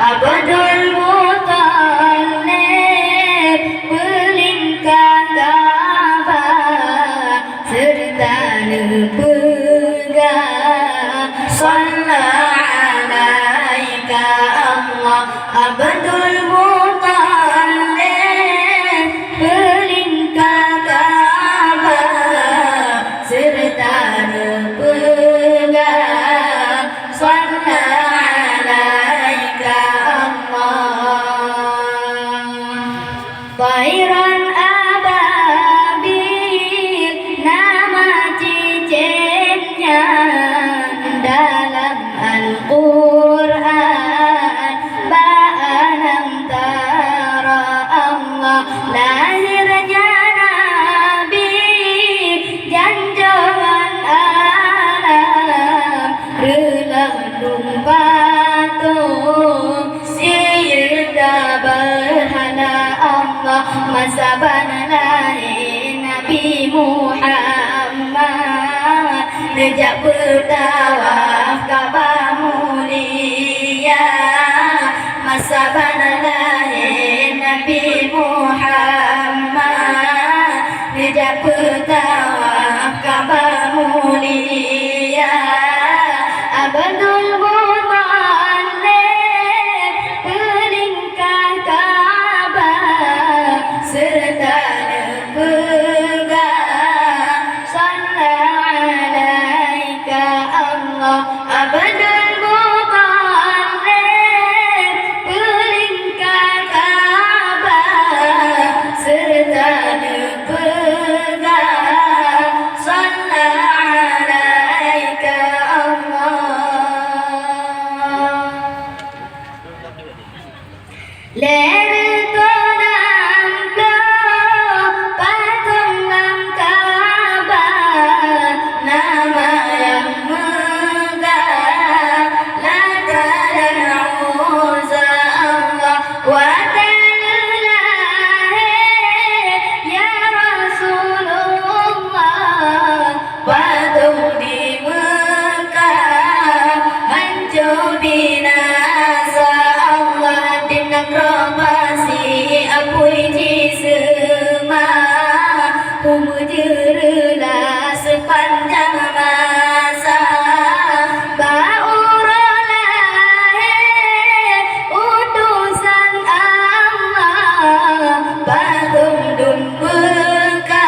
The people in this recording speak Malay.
Abdul Muthalib pelingkar Ka'bah serta nepegang sallallahu alaika Allah. Abdul Muthalib pelingkar Ka'bah serta nepegang sallallahu alaika Tairan ababil nama cicennya dalam Al-Quran. Ba'alam tara Allah lahirnya Nabi janjangan alam relaknum patung sirda berhala Allah masa lahir Nabi Muhammad sejak bertawaf Ka'bah mulia masa lahir Nabi Muhammad sejak bertawaf Ka'bah mulia. Abdul Muthalib pelingkar Ka'bah serta nepegang sallallahu alaika Allah. Abdul Muthalib pelingkar Ka'bah serta nepegang sallallahu alaika Allah.